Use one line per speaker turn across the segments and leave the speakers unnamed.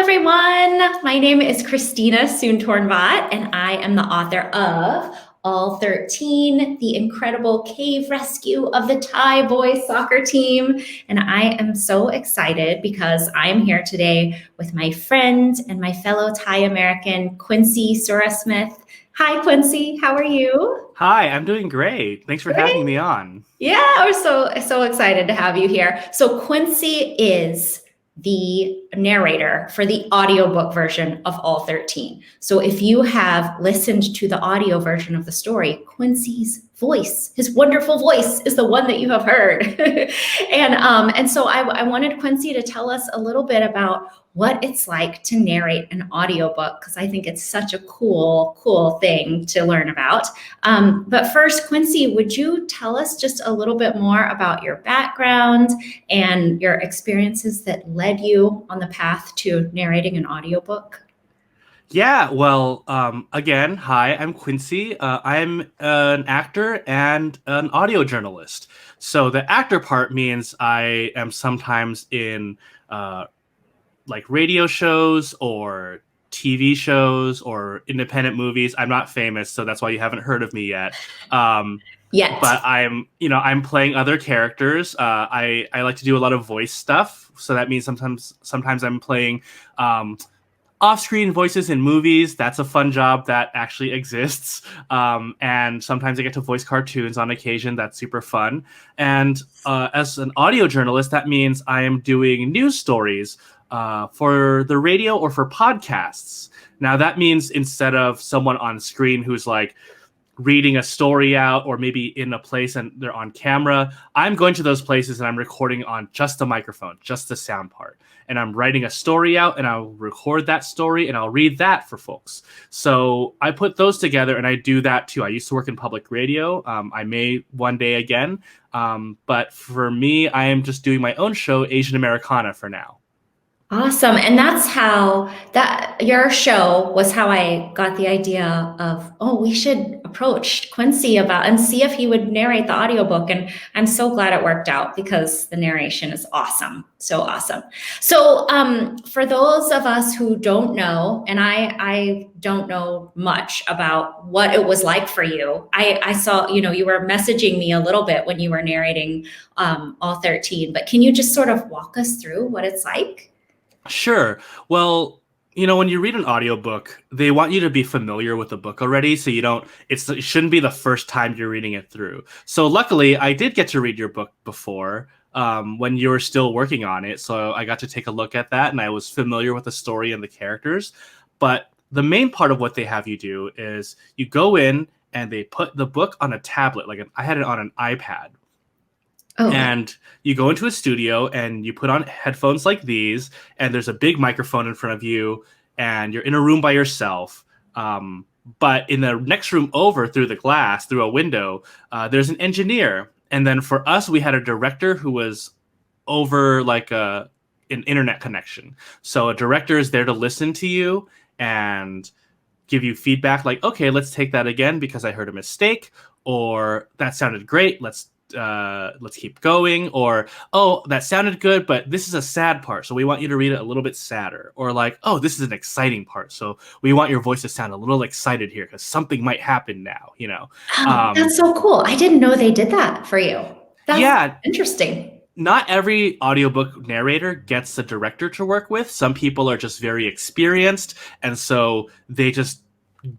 everyone. My name is Christina Soontornvat, and I am the author of All 13, the incredible cave rescue of the Thai boys soccer team. And I am so excited because I am here today with my friend and my fellow Thai American, Quincy Surasmith. Hi, Quincy. How are you?
Hi, I'm doing great. Thanks for having me on.
Yeah, we're so excited to have you here. So Quincy is the narrator for the audiobook version of All 13. So if you have listened to the audio version of the story, Quincy's voice, his wonderful voice, is the one that you have heard. and so I wanted Quincy to tell us a little bit about what it's like to narrate an audiobook, because I think it's such a cool thing to learn about. But first, Quincy, would you tell us just a little bit more about your background and your experiences that led you on the path to narrating an audiobook?
Yeah, well, again, hi, I'm Quincy. I'm an actor and an audio journalist. So the actor part means I am sometimes in like radio shows or TV shows or independent movies. I'm not famous, so that's why you haven't heard of me yet.
Yet.
But I'm playing other characters. I like to do a lot of voice stuff, so that means sometimes I'm playing off-screen voices in movies. That's a fun job that actually exists. And sometimes I get to voice cartoons on occasion. That's super fun. And as an audio journalist, that means I am doing news stories for the radio or for podcasts. Now that means instead of someone on screen who's like reading a story out or maybe in a place and they're on camera, I'm going to those places and I'm recording on just the microphone, just the sound part. And I'm writing a story out and I'll record that story and I'll read that for folks. So I put those together and I do that too. I used to work in public radio. I may one day again. But for me, I am just doing my own show, Asian Americana, for now.
Awesome. And that's how your show was how I got the idea of, oh, we should approach Quincy about and see if he would narrate the audiobook. And I'm so glad it worked out because the narration is awesome. So awesome. So for those of us who don't know, and I don't know much about what it was like for you, I saw, you were messaging me a little bit when you were narrating All 13, but can you just sort of walk us through what it's like?
Sure. Well, when you read an audiobook, they want you to be familiar with the book already, so it shouldn't be the first time you're reading it through. So luckily, I did get to read your book before, when you were still working on it, so I got to take a look at that, and I was familiar with the story and the characters. But the main part of what they have you do is you go in, and they put the book on a tablet, I had it on an iPad. Oh. And you go into a studio and you put on headphones like these, and there's a big microphone in front of you, and you're in a room by yourself. But in the next room over, through the glass, through a window, there's an engineer. And then for us, we had a director who was over an internet connection. So a director is there to listen to you and give you feedback like, okay, let's take that again because I heard a mistake, or that sounded great. Let's keep going, or, oh, that sounded good, but this is a sad part, so we want you to read it a little bit sadder, or like, oh, this is an exciting part, so we want your voice to sound a little excited here because something might happen now.
Oh, that's so cool. I didn't know they did that for you. That's interesting.
Not every audiobook narrator gets a director to work with. Some people are just very experienced, and so they just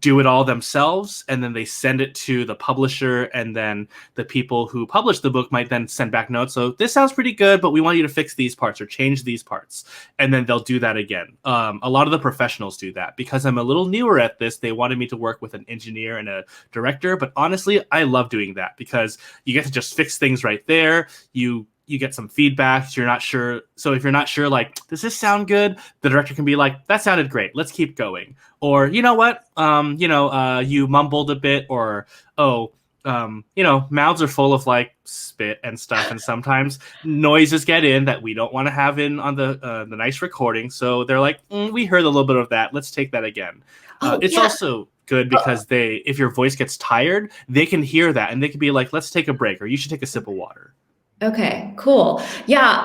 do it all themselves, and then they send it to the publisher, and then the people who publish the book might then send back notes. So this sounds pretty good, but we want you to fix these parts or change these parts. And then they'll do that again. A lot of the professionals do that. Because I'm a little newer at this, they wanted me to work with an engineer and a director. But honestly, I love doing that because you get to just fix things right there. You get some feedback. You're not sure. So if you're not sure, like, does this sound good? The director can be like, that sounded great. Let's keep going. Or, you know what? You mumbled a bit, or, mouths are full of like spit and stuff. And sometimes noises get in that we don't want to have in on the nice recording. So they're like, we heard a little bit of that. Let's take that again. It's also good because if your voice gets tired, they can hear that and they can be like, let's take a break, or you should take a sip of water.
Okay, cool. Yeah,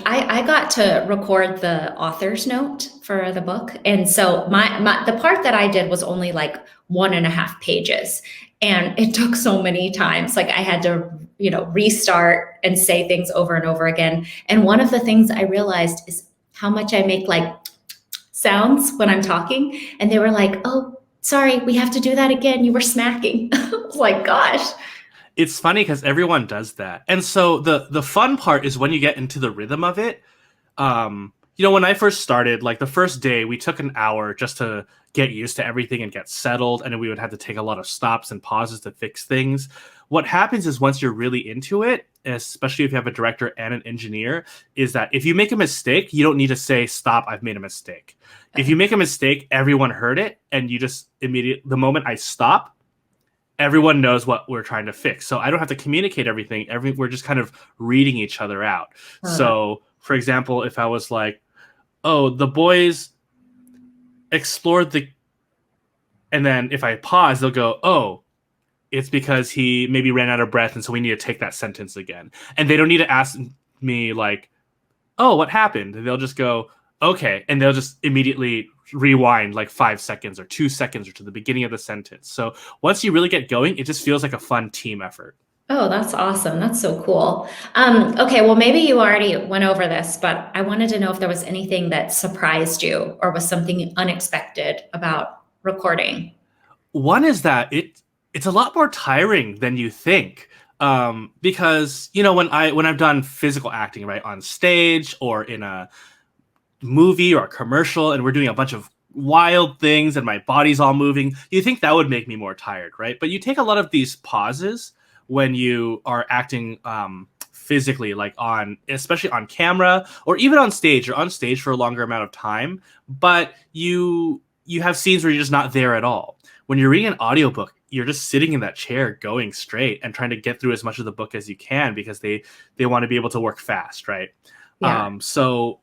I got to record the author's note for the book. And so the part that I did was only like 1.5 pages. And it took so many times. Like I had to, restart and say things over and over again. And one of the things I realized is how much I make like sounds when I'm talking. And they were like, oh, sorry, we have to do that again. You were smacking. I was like, gosh.
It's funny because everyone does that. And so the fun part is when you get into the rhythm of it. When I first started, like the first day, we took an hour just to get used to everything and get settled. And then we would have to take a lot of stops and pauses to fix things. What happens is once you're really into it, especially if you have a director and an engineer, is that if you make a mistake, you don't need to say, stop, I've made a mistake. If you make a mistake, everyone heard it. And you just the moment I stop, everyone knows what we're trying to fix. So I don't have to communicate everything. We're just kind of reading each other out. So, for example, if I was like, oh, the boys explored and then if I pause, they'll go, oh, it's because he maybe ran out of breath. And so we need to take that sentence again. And they don't need to ask me like, oh, what happened? They'll just go, okay. And they'll just immediately rewind like 5 seconds or 2 seconds or to the beginning of the sentence. So once you really get going, it just feels like a fun team effort.
Oh, that's awesome. That's so cool. Okay, well, maybe you already went over this, but I wanted to know if there was anything that surprised you or was something unexpected about recording.
One is that it's a lot more tiring than you think. Because when I've done physical acting, right, on stage or in a movie or a commercial, and we're doing a bunch of wild things and my body's all moving, you think that would make me more tired, right? But you take a lot of these pauses when you are acting physically, like especially on camera or even on stage. You're on stage for a longer amount of time, but you have scenes where you're just not there at all. When you're reading an audiobook, you're just sitting in that chair going straight and trying to get through as much of the book as you can because they want to be able to work fast, right?
Yeah.
So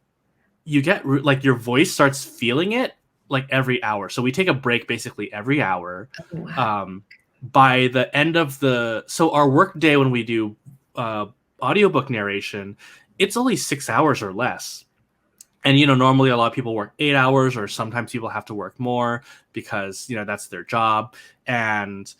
you get like your voice starts feeling it like every hour. So we take a break basically every hour.
Oh, wow.
By the end of so our work day when we do audiobook narration, it's only 6 hours or less. And, normally a lot of people work 8 hours or sometimes people have to work more because, that's their job. And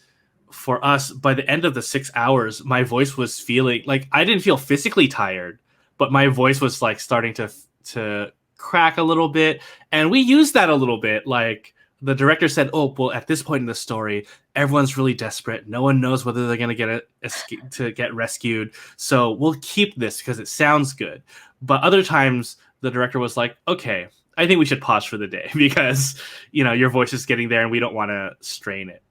for us, by the end of the 6 hours, my voice was feeling like I didn't feel physically tired, but my voice was like starting to crack a little bit. And we used that a little bit. Like the director said, oh, well, at this point in the story, everyone's really desperate. No one knows whether they're going to get rescued. So we'll keep this because it sounds good. But other times the director was like, okay, I think we should pause for the day because, your voice is getting there and we don't want to strain it.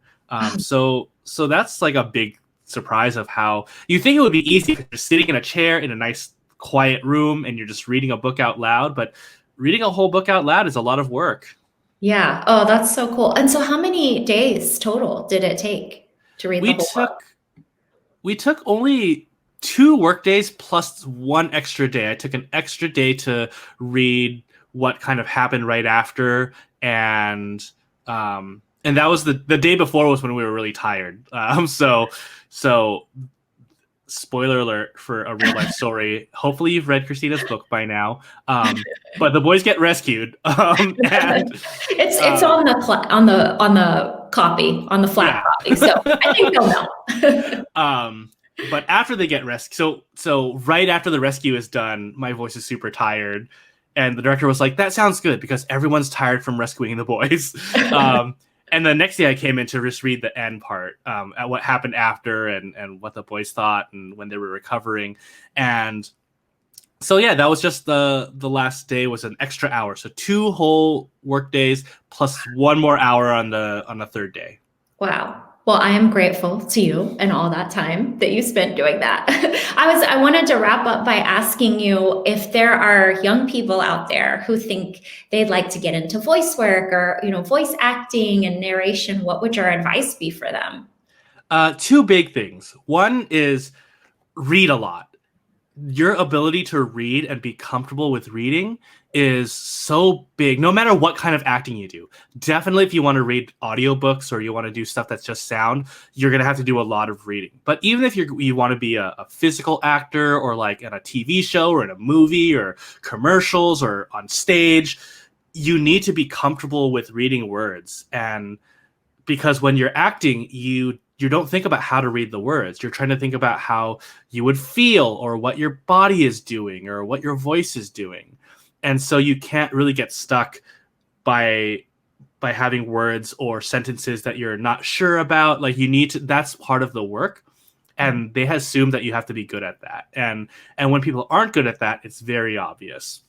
So that's like a big surprise of how you think it would be easy if you're sitting in a chair in a nice quiet room and you're just reading a book out loud, but reading a whole book out loud is a lot of work.
Yeah. Oh, that's so cool. And so how many days total did it take to read the
We
whole book?
took only 2 work days plus 1 extra day. I took an extra day to read what kind of happened right after, and that was the day before was when we were really tired. So spoiler alert for a real life story. Hopefully you've read Christina's book by now. But the boys get rescued. And
It's on the copy, on the flat copy. So I think they'll know.
But after they get rescued, so right after the rescue is done, my voice is super tired. And the director was like, that sounds good because everyone's tired from rescuing the boys. And the next day I came in to just read the end part, at what happened after and what the boys thought and when they were recovering. And so, yeah, that was just the last day was an extra hour. So 2 whole work days plus 1 more hour on the third day.
Wow. Well, I am grateful to you and all that time that you spent doing that. I wanted to wrap up by asking you if there are young people out there who think they'd like to get into voice work or, voice acting and narration, what would your advice be for them?
2 big things. One is read a lot. your ability to read and be comfortable with reading is so big, no matter what kind of acting you do. Definitely, if you want to read audiobooks or you want to do stuff that's just sound, you're going to have to do a lot of reading. But even if you want to be a physical actor, or like in a TV show or in a movie or commercials or on stage, you need to be comfortable with reading words. And because when you're acting, you don't think about how to read the words. You're trying to think about how you would feel, or what your body is doing, or what your voice is doing. And so you can't really get stuck by having words or sentences that you're not sure about. Like, you need to, that's part of the work. And they assume that you have to be good at that. And when people aren't good at that, it's very obvious.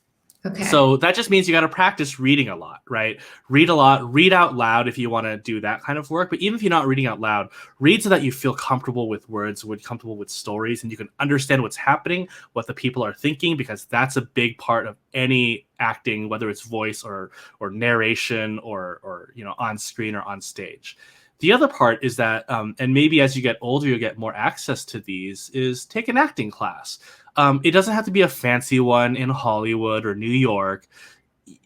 Okay.
So that just means you got to practice reading a lot, right? Read a lot, read out loud if you want to do that kind of work. But even if you're not reading out loud, read so that you feel comfortable with words, comfortable with stories, and you can understand what's happening, what the people are thinking, because that's a big part of any acting, whether it's voice or narration or on screen or on stage. The other part is that, and maybe as you get older, you'll get more access to these, is take an acting class. It doesn't have to be a fancy one in Hollywood or New York.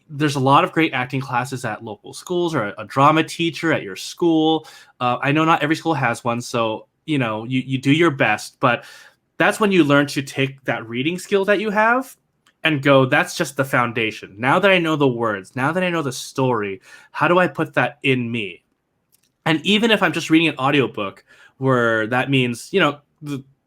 There's a lot of great acting classes at local schools, or a drama teacher at your school. I know not every school has one, so you do your best, but that's when you learn to take that reading skill that you have and go, that's just the foundation. Now that I know the words, now that I know the story, how do I put that in me? And even if I'm just reading an audiobook, where that means,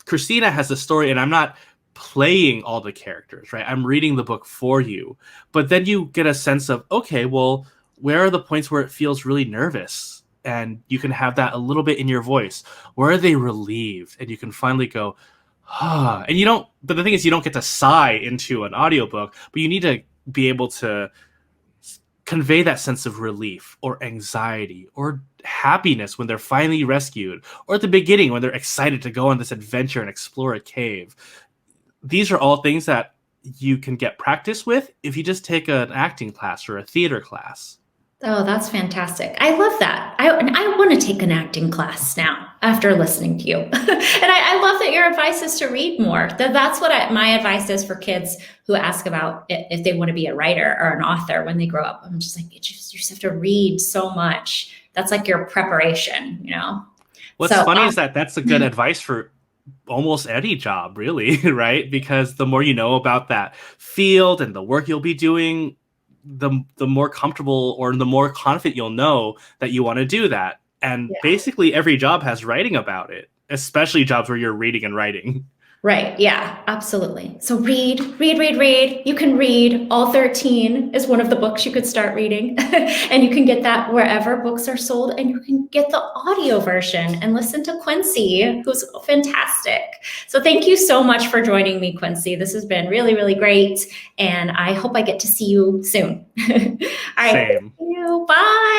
Christina has the story and I'm not playing all the characters, right? I'm reading the book for you. But then you get a sense of, okay, well, where are the points where it feels really nervous? And you can have that a little bit in your voice. Where are they relieved? And you can finally go, ah. And but the thing is, you don't get to sigh into an audiobook, but you need to be able to convey that sense of relief or anxiety or happiness when they're finally rescued, or at the beginning when they're excited to go on this adventure and explore a cave. These are all things that you can get practice with if you just take an acting class or a theater class.
Oh, that's fantastic. I love that. I want to take an acting class now after listening to you. And I love that your advice is to read more. That's what my advice is for kids who ask about if they want to be a writer or an author when they grow up. I'm just like, you just have to read so much. That's like your preparation,
What's funny is that's a good advice for almost any job, really, right? Because the more you know about that field and the work you'll be doing, the more comfortable or the more confident you'll know that you want to do that. And basically every job has writing about it, especially jobs where you're reading and writing.
Right. Yeah, absolutely. So read. You can read. All 13 is one of the books you could start reading. And you can get that wherever books are sold. And you can get the audio version and listen to Quincy, who's fantastic. So thank you so much for joining me, Quincy. This has been really, really great. And I hope I get to see you soon. All right.
Same.
Thank you. Bye.